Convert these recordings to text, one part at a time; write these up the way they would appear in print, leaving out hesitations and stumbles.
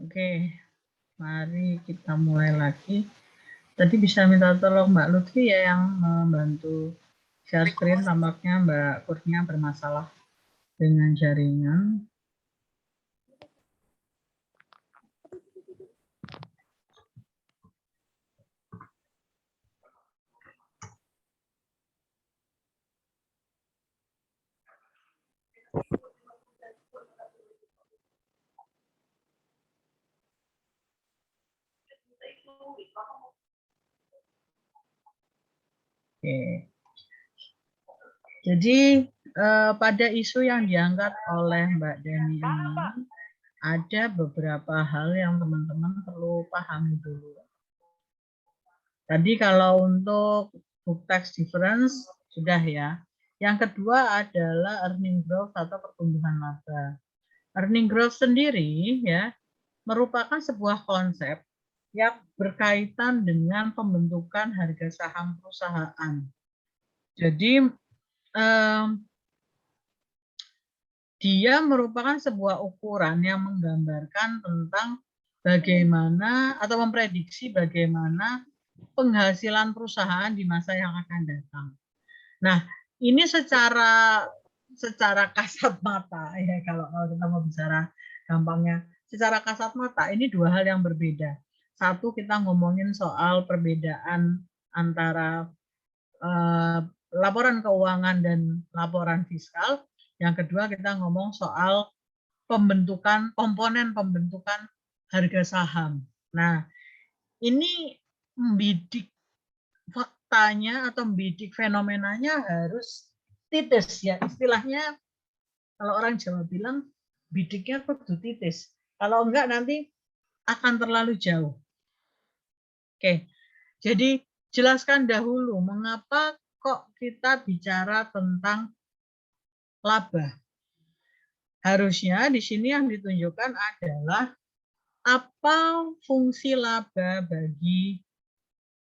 Oke, mari kita mulai lagi. Tadi bisa minta tolong Mbak Lutfi ya yang membantu share screen, tampaknya Mbak Kurnia bermasalah dengan jaringan. Oke. Jadi pada isu yang diangkat oleh Mbak Deni ini ada beberapa hal yang teman-teman perlu pahami dulu. Tadi kalau untuk book tax difference sudah ya. Yang kedua adalah earning growth atau pertumbuhan laba. Earning growth sendiri ya merupakan sebuah konsep yang berkaitan dengan pembentukan harga saham perusahaan. Jadi dia merupakan sebuah ukuran yang menggambarkan tentang bagaimana atau memprediksi bagaimana penghasilan perusahaan di masa yang akan datang. Nah, ini secara kasat mata ya kalau kita mau bicara gampangnya, secara kasat mata ini dua hal yang berbeda. Satu, kita ngomongin soal perbedaan antara laporan keuangan dan laporan fiskal. Yang kedua, kita ngomong soal komponen pembentukan harga saham. Nah, ini membidik faktanya atau membidik fenomenanya harus titis ya. Istilahnya kalau orang Jawa bilang bidiknya kudu titis. Kalau enggak nanti akan terlalu jauh. Oke. Jadi jelaskan dahulu mengapa kok kita bicara tentang laba. Harusnya di sini yang ditunjukkan adalah apa fungsi laba bagi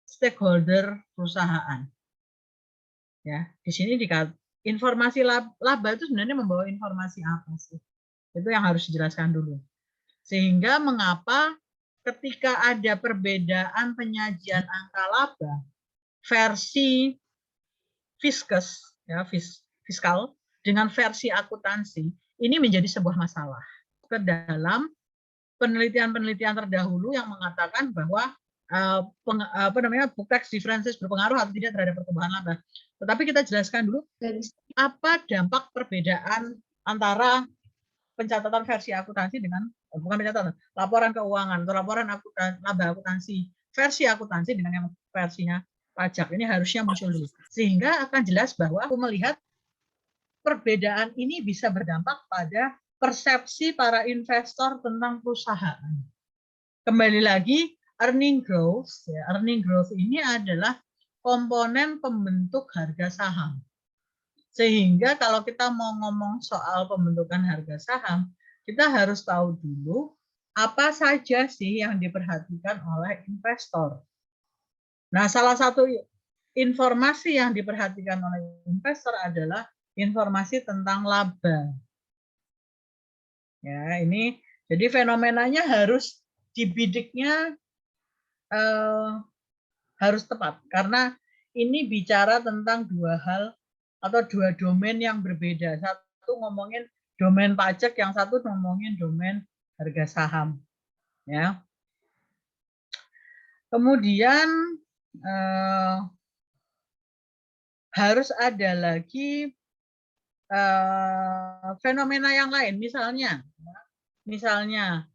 stakeholder perusahaan. Ya, di sini informasi laba itu sebenarnya membawa informasi apa sih? Itu yang harus dijelaskan dulu. Sehingga mengapa ketika ada perbedaan penyajian angka laba versi fiskal dengan versi akuntansi, ini menjadi sebuah masalah. Ke dalam penelitian-penelitian terdahulu yang mengatakan bahwa book tax differences berpengaruh atau tidak terhadap pertumbuhan laba. Tetapi kita jelaskan dulu apa dampak perbedaan antara pencatatan versi akuntansi dengan bukan pencatatan, laporan keuangan atau laporan laba akuntansi versi akuntansi dengan yang versinya pajak. Ini harusnya muncul dulu. Sehingga akan jelas bahwa aku melihat perbedaan ini bisa berdampak pada persepsi para investor tentang perusahaan. Kembali lagi, earning growth ini adalah komponen pembentuk harga saham. Sehingga kalau kita mau ngomong soal pembentukan harga saham, kita harus tahu dulu apa saja sih yang diperhatikan oleh investor. Nah, salah satu informasi yang diperhatikan oleh investor adalah informasi tentang laba. Ya, ini jadi fenomenanya harus dibidiknya harus tepat karena ini bicara tentang dua hal atau dua domain yang berbeda. Satu ngomongin domain pajak, yang satu ngomongin domain harga saham. Ya. Kemudian harus ada lagi fenomena yang lain, misalnya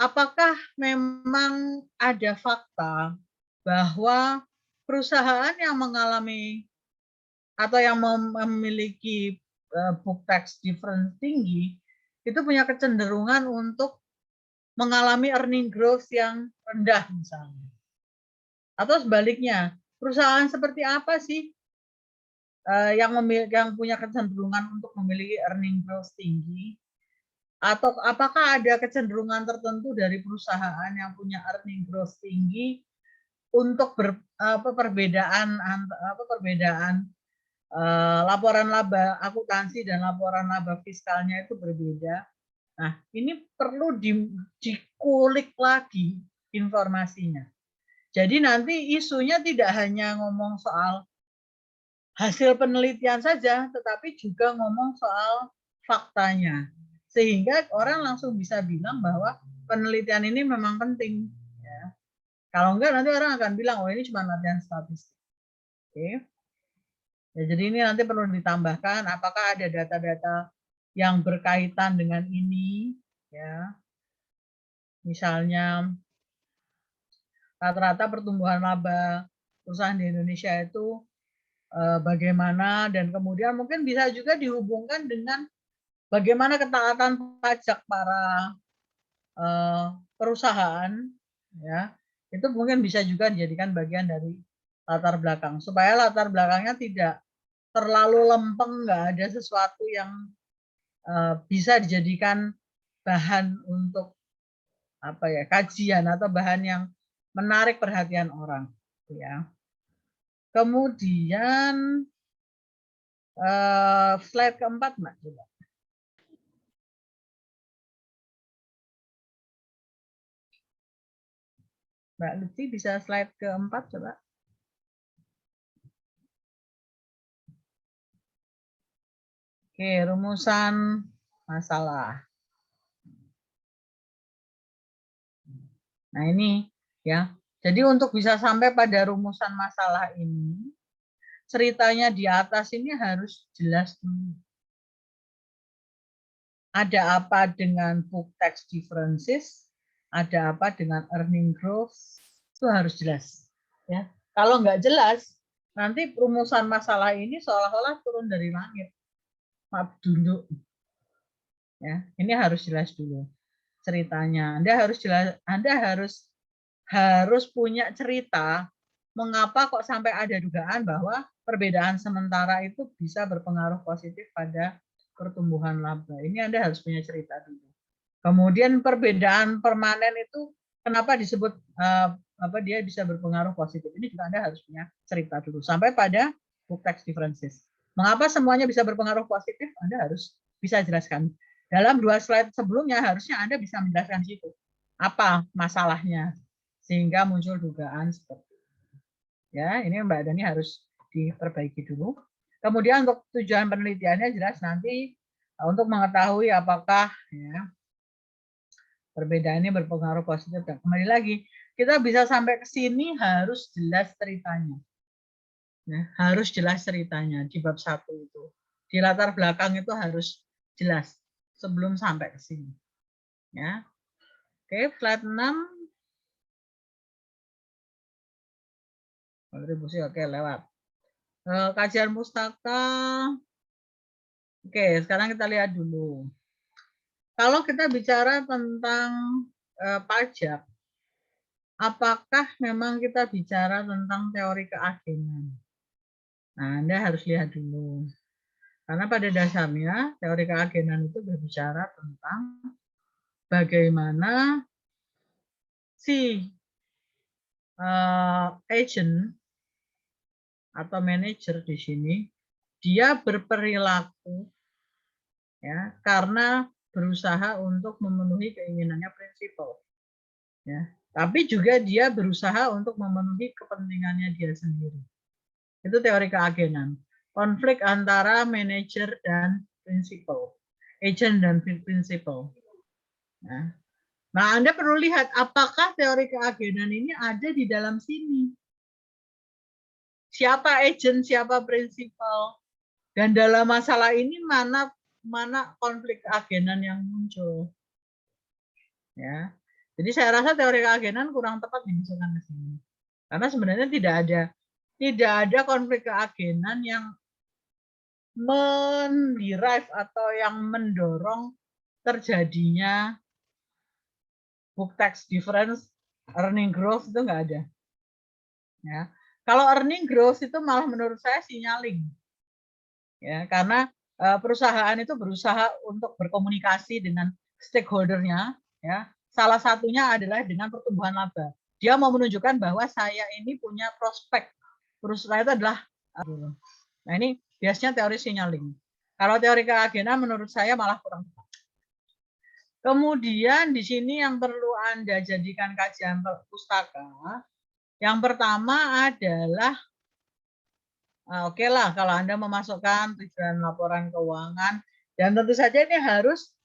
apakah memang ada fakta bahwa perusahaan yang mengalami atau yang memiliki book tax difference tinggi itu punya kecenderungan untuk mengalami earning growth yang rendah misalnya. Atau sebaliknya, perusahaan seperti apa sih yang punya kecenderungan untuk memiliki earning growth tinggi? Atau apakah ada kecenderungan tertentu dari perusahaan yang punya earning growth tinggi untuk perbedaan laporan laba akuntansi dan laporan laba fiskalnya itu berbeda. Nah, ini perlu dikulik lagi informasinya. Jadi nanti isunya tidak hanya ngomong soal hasil penelitian saja, tetapi juga ngomong soal faktanya. Sehingga orang langsung bisa bilang bahwa penelitian ini memang penting. Ya. Kalau enggak, nanti orang akan bilang, oh ini cuma latihan statistik. Oke. Ya, jadi ini nanti perlu ditambahkan, apakah ada data-data yang berkaitan dengan ini, ya. Misalnya rata-rata pertumbuhan laba perusahaan di Indonesia itu bagaimana, dan kemudian mungkin bisa juga dihubungkan dengan bagaimana ketaatan pajak para perusahaan, ya. Itu mungkin bisa juga dijadikan bagian dari latar belakang, supaya latar belakangnya tidak terlalu lempeng, nggak ada sesuatu yang bisa dijadikan bahan untuk apa ya, kajian atau bahan yang menarik perhatian orang, ya. Kemudian slide keempat, Mbak, coba. Mbak Lutfi bisa slide keempat coba. Oke, rumusan masalah. Nah ini ya. Jadi untuk bisa sampai pada rumusan masalah ini, ceritanya di atas ini harus jelas dulu. Ada apa dengan book tax differences, ada apa dengan earning growth, itu harus jelas. Ya, kalau nggak jelas, nanti rumusan masalah ini seolah-olah turun dari langit. Maaf dulu. Ya, ini harus jelas dulu ceritanya. Anda harus jelas, Anda harus punya cerita mengapa kok sampai ada dugaan bahwa perbedaan sementara itu bisa berpengaruh positif pada pertumbuhan laba. Ini Anda harus punya cerita dulu. Kemudian perbedaan permanen itu kenapa disebut apa dia bisa berpengaruh positif. Ini juga Anda harus punya cerita dulu sampai pada book tax differences. Mengapa semuanya bisa berpengaruh positif? Anda harus bisa jelaskan. Dalam 2 slide sebelumnya harusnya Anda bisa menjelaskan situ. Apa masalahnya sehingga muncul dugaan seperti itu. Ya, ini Mbak Dani harus diperbaiki dulu. Kemudian untuk tujuan penelitiannya jelas nanti untuk mengetahui apakah ya, perbedaan ini berpengaruh positif. Dan kembali lagi, kita bisa sampai ke sini harus jelas ceritanya. Ya, harus jelas ceritanya di bab 1 itu. Di latar belakang itu harus jelas sebelum sampai ke sini. Ya. Oke, slide 6. Kontribusi oke lewat. Kajian pustaka. Oke, sekarang kita lihat dulu. Kalau kita bicara tentang pajak, apakah memang kita bicara tentang teori keagenan? Nah, Anda harus lihat dulu. Karena pada dasarnya teori keagenan itu berbicara tentang bagaimana si agent atau manajer di sini dia berperilaku ya karena berusaha untuk memenuhi keinginannya prinsipal. Ya. Tapi juga dia berusaha untuk memenuhi kepentingannya dia sendiri. Itu teori keagenan. Konflik antara manajer dan prinsipal. Agent dan prinsipal. Nah, Anda perlu lihat apakah teori keagenan ini ada di dalam sini. Siapa agent, siapa prinsipal. Dan dalam masalah ini mana konflik keagenan yang muncul. Ya. Jadi saya rasa teori keagenan kurang tepat dimasukkan ke sini. Karena sebenarnya tidak ada konflik keagenan yang menderive atau yang mendorong terjadinya book tax difference, earning growth itu nggak ada. Ya. Kalau earning growth itu malah menurut saya signaling. Ya, karena perusahaan itu berusaha untuk berkomunikasi dengan stakeholder-nya, ya. Salah satunya adalah dengan pertumbuhan laba. Dia mau menunjukkan bahwa saya ini punya prospek. Perusahaan itu adalah nah ini biasanya teori signaling. Kalau teori keagenan menurut saya malah kurang tepat. Kemudian di sini yang perlu Anda jadikan kajian pustaka, yang pertama adalah oke lah kalau Anda memasukkan tujuan laporan keuangan, dan tentu saja ini harus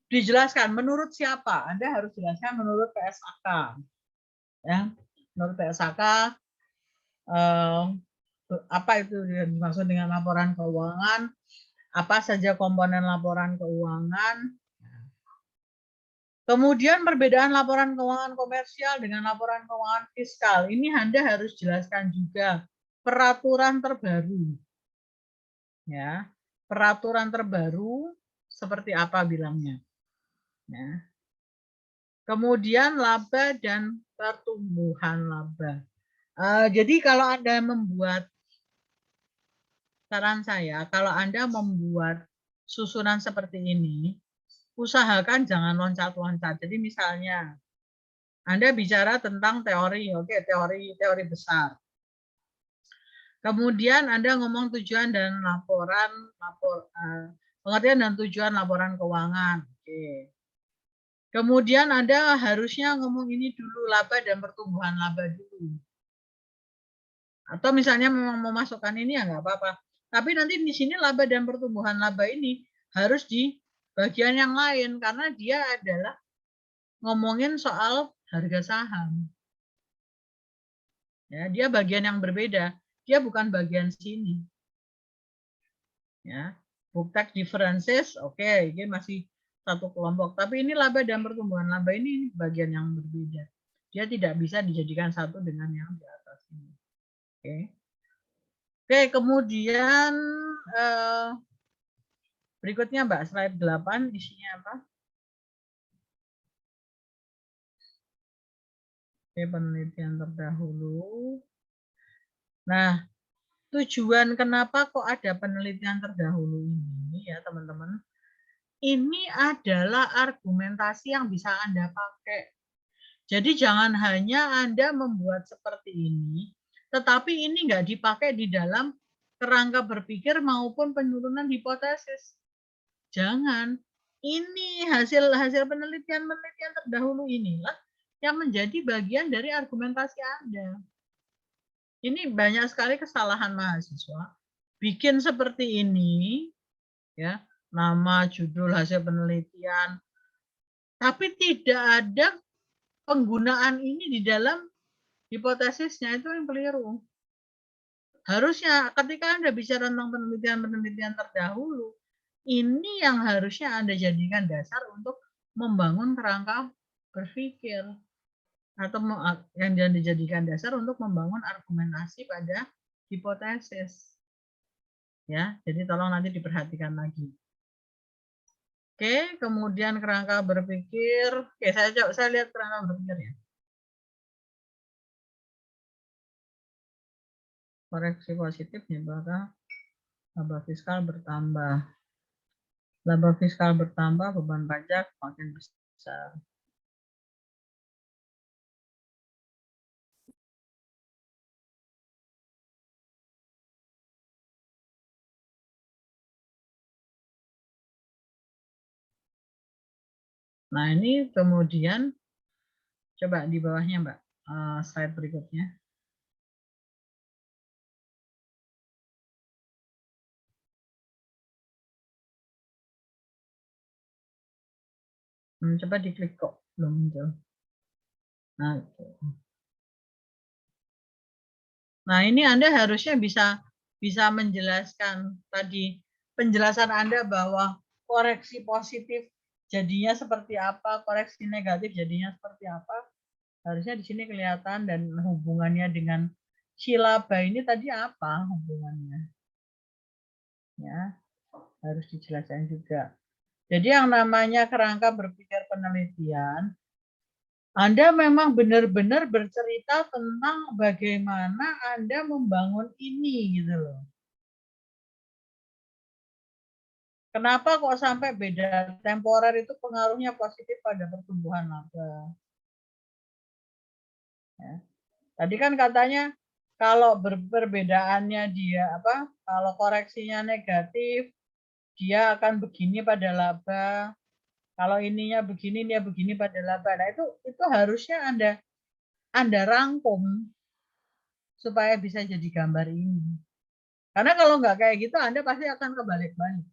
dijelaskan menurut siapa. Anda harus jelaskan menurut PSAK. Ya, menurut PSAK apa itu dimaksud dengan laporan keuangan, apa saja komponen laporan keuangan. Kemudian perbedaan laporan keuangan komersial dengan laporan keuangan fiskal. Ini Anda harus jelaskan juga peraturan terbaru. Ya, peraturan terbaru seperti apa bilangnya. Ya. Kemudian laba dan pertumbuhan laba. Jadi kalau Anda membuat, saran saya, kalau Anda membuat susunan seperti ini, usahakan jangan loncat-loncat. Jadi misalnya, Anda bicara tentang teori, oke, teori besar. Kemudian Anda ngomong tujuan dan pengertian dan tujuan laporan keuangan. Oke. Kemudian Anda harusnya ngomong ini dulu, laba dan pertumbuhan laba dulu. Atau misalnya memang mau masukkan ini ya nggak apa-apa. Tapi nanti di sini laba dan pertumbuhan laba ini harus di bagian yang lain karena dia adalah ngomongin soal harga saham. Ya, dia bagian yang berbeda. Dia bukan bagian sini. Ya, book tax differences, oke, ini masih satu kelompok. Tapi ini laba dan pertumbuhan laba ini bagian yang berbeda. Dia tidak bisa dijadikan satu dengan yang di atas ini. Oke. Oke, kemudian berikutnya Mbak, slide 8 isinya apa? Oke, penelitian terdahulu. Nah, tujuan kenapa kok ada penelitian terdahulu ini ya teman-teman? Ini adalah argumentasi yang bisa Anda pakai. Jadi jangan hanya Anda membuat seperti ini, tetapi ini nggak dipakai di dalam kerangka berpikir maupun penurunan hipotesis. Jangan. Ini hasil penelitian terdahulu inilah yang menjadi bagian dari argumentasi Anda. Ini banyak sekali kesalahan mahasiswa. Bikin seperti ini, ya, nama, judul, hasil penelitian, tapi tidak ada penggunaan ini di dalam hipotesisnya, itu yang keliru. Harusnya ketika Anda bicara tentang penelitian-penelitian terdahulu, ini yang harusnya Anda jadikan dasar untuk membangun kerangka berpikir atau yang dijadikan dasar untuk membangun argumentasi pada hipotesis. Ya, jadi tolong nanti diperhatikan lagi. Oke, kemudian kerangka berpikir. Oke, saya lihat kerangka berpikir ya. Koreksi positif menyebabkan laba fiskal bertambah. Laba fiskal bertambah, beban pajak makin besar. Nah, ini kemudian coba di bawahnya, Mbak, slide berikutnya. Coba diklik kok belum muncul. Nah, ini Anda harusnya bisa menjelaskan tadi penjelasan Anda bahwa koreksi positif jadinya seperti apa, koreksi negatif jadinya seperti apa. Harusnya di sini kelihatan dan hubungannya dengan silaba ini tadi apa hubungannya. Ya, harus dijelaskan juga. Jadi yang namanya kerangka berpikir penelitian, Anda memang benar-benar bercerita tentang bagaimana Anda membangun ini gitu loh. Kenapa kok sampai beda temporer itu pengaruhnya positif pada pertumbuhan laba? Ya. Tadi kan katanya kalau perbedaannya dia apa? Kalau koreksinya negatif, dia akan begini pada laba. Kalau ininya begini, dia begini pada laba. Nah, itu harusnya Anda rangkum supaya bisa jadi gambar ini. Karena kalau nggak kayak gitu, Anda pasti akan kebalik-balik.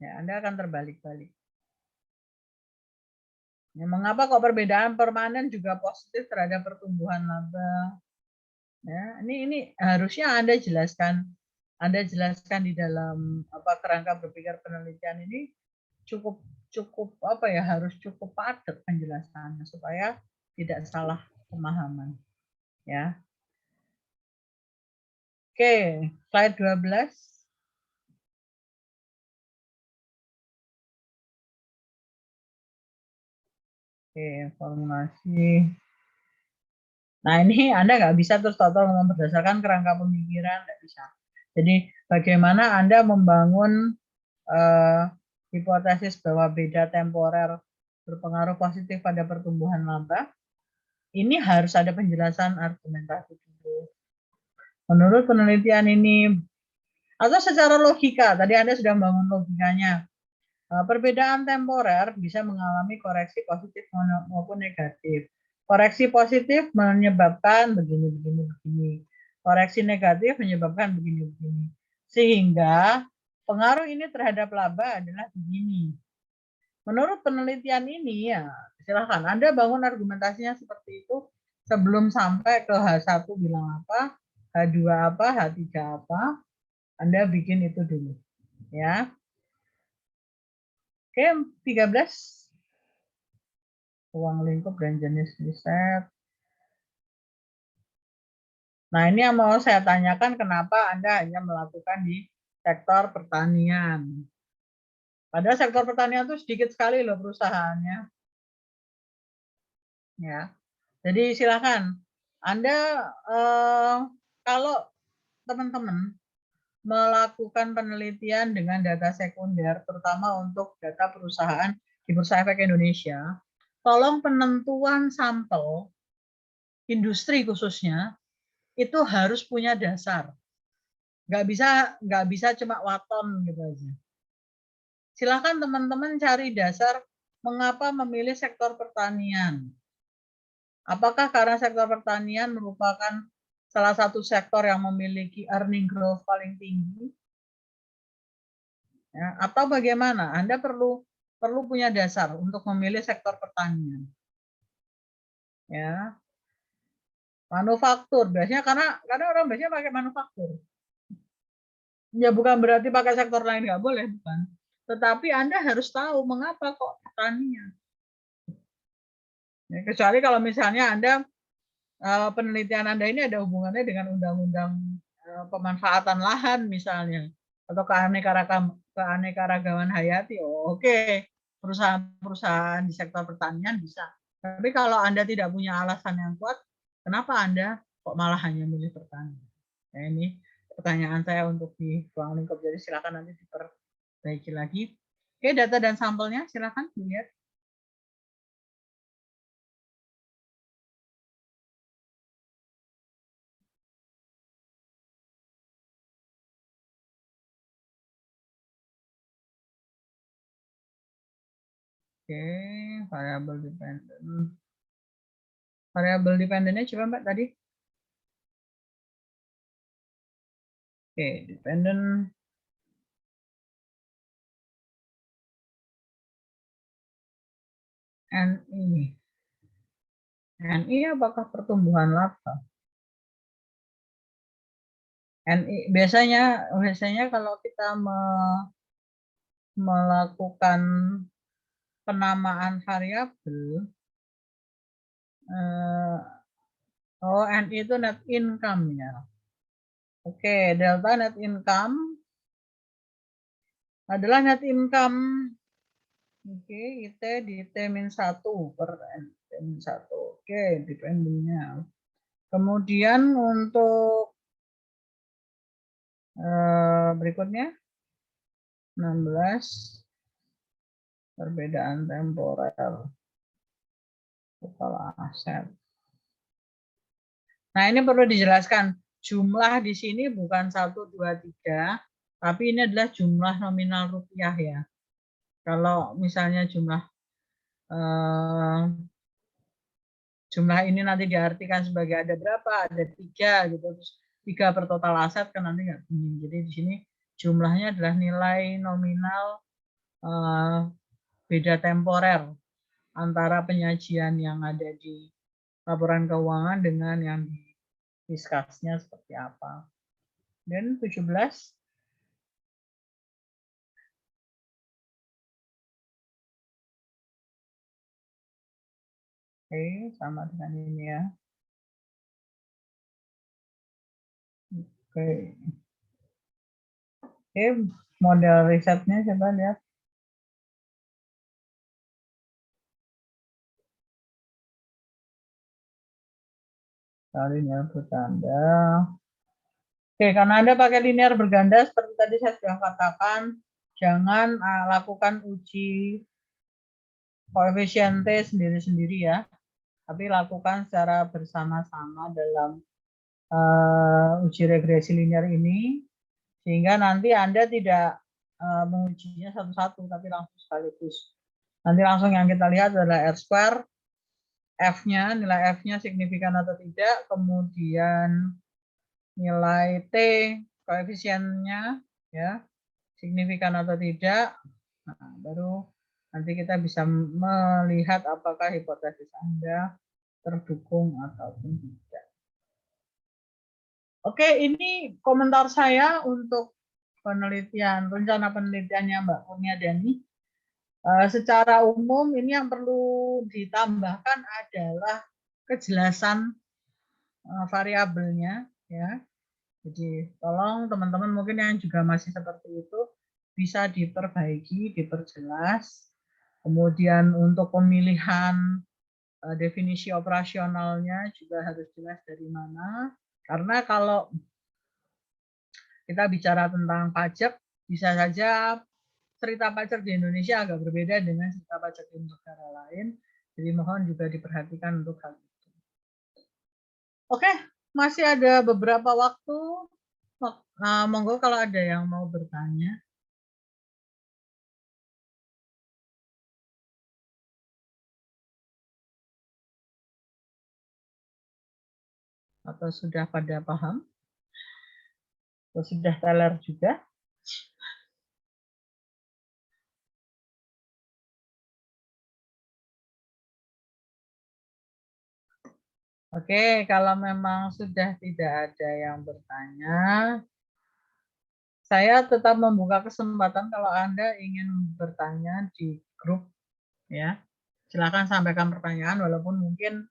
Ya, Anda akan terbalik-balik. Ya, mengapa kok perbedaan permanen juga positif terhadap pertumbuhan laba? Ya, ini harusnya Anda jelaskan di dalam kerangka berpikir penelitian ini cukup apa ya, harus cukup padat penjelasannya supaya tidak salah pemahaman. Ya. Oke, slide 12. Oke, formulasi. Nah, ini Anda nggak bisa terus total berdasarkan kerangka pemikiran, nggak bisa. Jadi, bagaimana Anda membangun hipotesis bahwa beda temporer berpengaruh positif pada pertumbuhan laba? Ini harus ada penjelasan argumentasi dulu. Menurut penelitian ini, atau secara logika, tadi Anda sudah membangun logikanya, perbedaan temporer bisa mengalami koreksi positif maupun negatif. Koreksi positif menyebabkan begini. Koreksi negatif menyebabkan begini. Sehingga pengaruh ini terhadap laba adalah begini. Menurut penelitian ini, ya silahkan Anda bangun argumentasinya seperti itu sebelum sampai ke H1 bilang apa, H2 apa, H3 apa, Anda bikin itu dulu. Ya. Oke, 13. Ruang lingkup dan jenis riset. Nah, ini yang mau saya tanyakan, kenapa Anda hanya melakukan di sektor pertanian? Padahal sektor pertanian itu sedikit sekali loh perusahaannya. Ya. Jadi silakan. Anda kalau teman-teman melakukan penelitian dengan data sekunder, terutama untuk data perusahaan di Bursa Efek Indonesia, tolong penentuan sampel industri khususnya itu harus punya dasar. Nggak bisa cuma waton gitu aja. Silakan teman-teman cari dasar mengapa memilih sektor pertanian. Apakah karena sektor pertanian merupakan salah satu sektor yang memiliki earning growth paling tinggi? Ya, atau bagaimana? Anda perlu punya dasar untuk memilih sektor pertanian. Ya. Manufaktur biasanya karena orang biasanya pakai manufaktur. Ya bukan berarti pakai sektor lain nggak boleh, bukan. Tetapi Anda harus tahu mengapa kok pertanian. Ya, kecuali kalau misalnya Anda penelitian Anda ini ada hubungannya dengan undang-undang pemanfaatan lahan misalnya, atau keanekaragaman hayati. Oh, oke. Perusahaan-perusahaan di sektor pertanian bisa. Tapi kalau Anda tidak punya alasan yang kuat, kenapa Anda kok malah hanya milih pertanian? Nah, ini pertanyaan saya untuk di ruang lingkup. Jadi silakan nanti diperbaiki lagi. Oke, data dan sampelnya silakan dilihat. Oke, variabel dependent. Variabel dependennya coba Mbak tadi. Oke, dependent. NI. NI apakah pertumbuhan laba? NI biasanya kalau kita melakukan penamaan variabel, NI itu net income ya. Oke, delta net income adalah net income. Oke, IT di T-1 per N. T-1. Oke, dependentnya. Kemudian untuk berikutnya 16 perbedaan temporer total aset. Nah, ini perlu dijelaskan. Jumlah di sini bukan 1, 2, 3, tapi ini adalah jumlah nominal rupiah ya. Kalau misalnya jumlah ini nanti diartikan sebagai ada berapa, ada 3 gitu, terus 3 per total aset kan nanti nggak bunyi. Jadi di sini jumlahnya adalah nilai nominal beda temporer antara penyajian yang ada di laporan keuangan dengan yang di diskasnya seperti apa. Dan 17. Oke, sama dengan ini ya. Oke. Oke, model risetnya coba lihat. Linear berganda. Oke, karena Anda pakai linear berganda, seperti tadi saya sudah katakan, jangan lakukan uji koefisien T sendiri-sendiri ya, tapi lakukan secara bersama-sama dalam uji regresi linear ini, sehingga nanti Anda tidak mengujinya satu-satu, tapi langsung sekaligus. Nanti langsung yang kita lihat adalah R², F-nya, nilai F-nya signifikan atau tidak, kemudian nilai T, koefisiennya, ya, signifikan atau tidak. Nah, baru nanti kita bisa melihat apakah hipotesis Anda terdukung ataupun tidak. Oke, ini komentar saya untuk penelitian, rencana penelitiannya Mbak Kurnia Dani. Secara umum ini yang perlu ditambahkan adalah kejelasan variabelnya, ya. Jadi tolong teman-teman mungkin yang juga masih seperti itu bisa diperbaiki, diperjelas. Kemudian untuk pemilihan definisi operasionalnya juga harus jelas dari mana. Karena kalau kita bicara tentang pajak, bisa saja cerita pajak di Indonesia agak berbeda dengan cerita pajak di negara lain. Jadi mohon juga diperhatikan untuk hal itu. Oke, masih ada beberapa waktu. Monggo kalau ada yang mau bertanya. Atau sudah pada paham? Atau sudah teler juga? Oke, kalau memang sudah tidak ada yang bertanya, saya tetap membuka kesempatan kalau Anda ingin bertanya di grup, ya. Silakan sampaikan pertanyaan, walaupun mungkin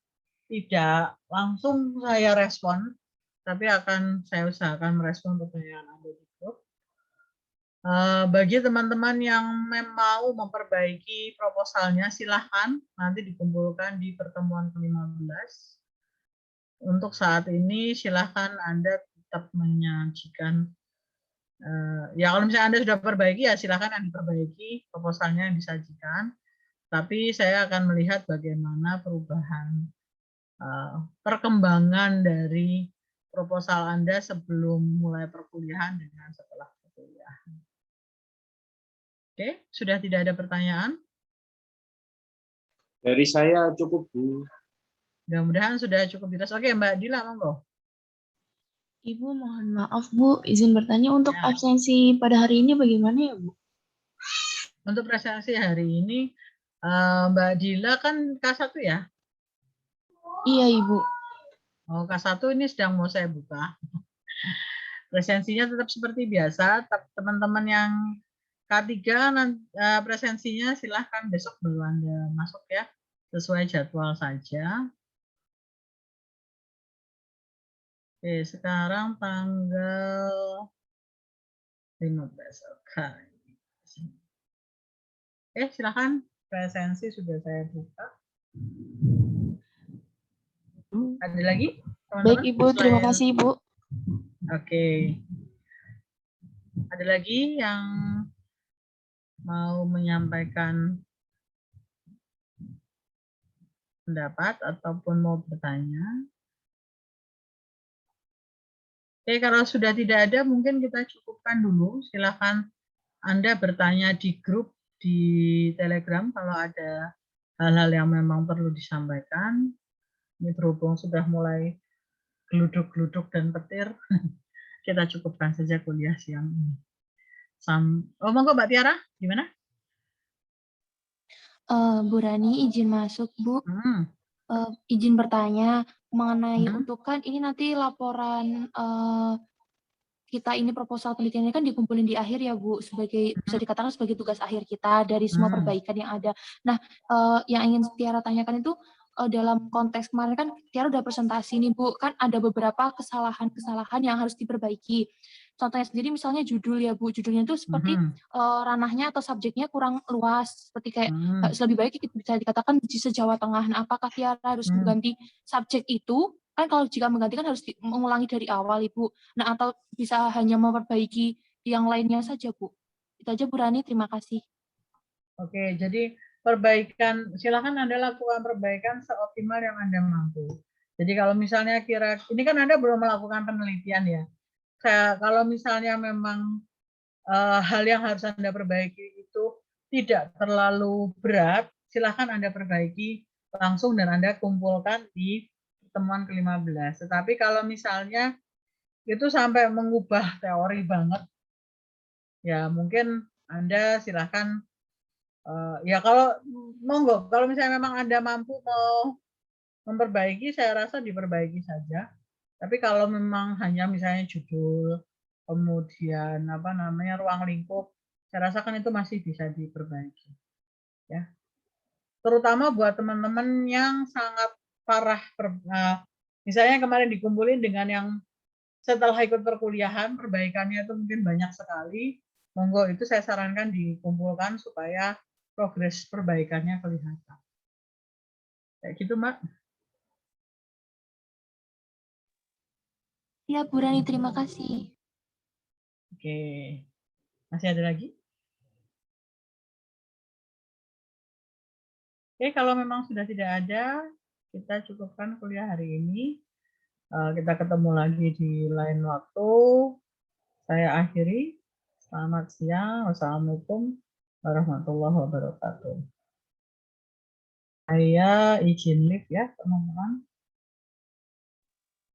tidak langsung saya respon, tapi akan saya usahakan merespon pertanyaan Anda di grup. Bagi teman-teman yang mau memperbaiki proposalnya, silahkan nanti dikumpulkan di pertemuan ke-15. Untuk saat ini silahkan Anda tetap menyajikan, ya kalau misalnya Anda sudah perbaiki ya silahkan yang diperbaiki proposalnya yang disajikan, tapi saya akan melihat bagaimana perubahan perkembangan dari proposal Anda sebelum mulai perkuliahan dengan setelah perkuliahan. Oke, sudah tidak ada pertanyaan? Dari saya cukup, Bu. Mudah-mudahan sudah cukup jelas. Oke, Mbak Dila, monggo. Ibu, mohon maaf Bu, izin bertanya untuk Ya. absensi pada hari ini bagaimana ya Bu? Untuk presensi hari ini, Mbak Dila kan K1 ya? Iya Ibu. Oh, K1 ini sedang mau saya buka. Presensinya tetap seperti biasa, teman-teman yang K3 presensinya silahkan besok baru Anda masuk ya, sesuai jadwal saja. Oke, sekarang tanggal 15. Oke, silahkan presensi sudah saya buka. Ada lagi, teman-teman? Baik Ibu, terima kasih Ibu. Oke. Ada lagi yang mau menyampaikan pendapat ataupun mau bertanya? Oke, kalau sudah tidak ada, mungkin kita cukupkan dulu. Silakan Anda bertanya di grup di Telegram kalau ada hal-hal yang memang perlu disampaikan. Ini berhubung sudah mulai geluduk-geluduk dan petir, kita cukupkan saja kuliah siang ini. Oh, monggo Mbak Tiara, gimana? Bu Rani izin masuk, Bu. Izin bertanya mengenai untuk kan ini nanti laporan kita ini proposal penelitiannya kan dikumpulin di akhir ya Bu, sebagai bisa dikatakan sebagai tugas akhir kita dari semua perbaikan yang ada. Nah, yang ingin Tiara tanyakan itu dalam konteks kemarin kan Tiara udah presentasi nih Bu, kan ada beberapa kesalahan-kesalahan yang harus diperbaiki. Contohnya sendiri misalnya judul ya Bu, judulnya itu seperti ranahnya atau subjeknya kurang luas, seperti kayak lebih baik bisa dikatakan bisa Jawa Tengah. Nah, apakah Tiara harus mengganti subjek itu? Kan kalau jika menggantikan harus mengulangi dari awal Ibu. Nah, atau bisa hanya memperbaiki yang lainnya saja Bu. Itu aja Bu Rani, terima kasih. Oke, jadi perbaikan, silakan Anda lakukan perbaikan seoptimal yang Anda mampu. Jadi kalau misalnya ini kan Anda belum melakukan penelitian ya. Kalau misalnya memang hal yang harus Anda perbaiki itu tidak terlalu berat, silakan Anda perbaiki langsung dan Anda kumpulkan di pertemuan ke-15. Tetapi kalau misalnya itu sampai mengubah teori banget, ya mungkin Anda silakan ya kalau monggo, kalau misalnya memang Anda mampu mau memperbaiki, saya rasa diperbaiki saja. Tapi kalau memang hanya misalnya judul, kemudian apa namanya ruang lingkup, saya rasakan itu masih bisa diperbaiki. Ya. Terutama buat teman-teman yang sangat parah, misalnya kemarin dikumpulin dengan yang setelah ikut perkuliahan, perbaikannya itu mungkin banyak sekali. Monggo itu saya sarankan dikumpulkan supaya progres perbaikannya kelihatan. Kayak gitu, Mbak. Ya, Bu Rani, terima kasih. Oke. Masih ada lagi? Oke, kalau memang sudah tidak ada, kita cukupkan kuliah hari ini. Kita ketemu lagi di lain waktu. Saya akhiri. Selamat siang. Wassalamualaikum warahmatullahi wabarakatuh. Saya izin live ya, teman-teman.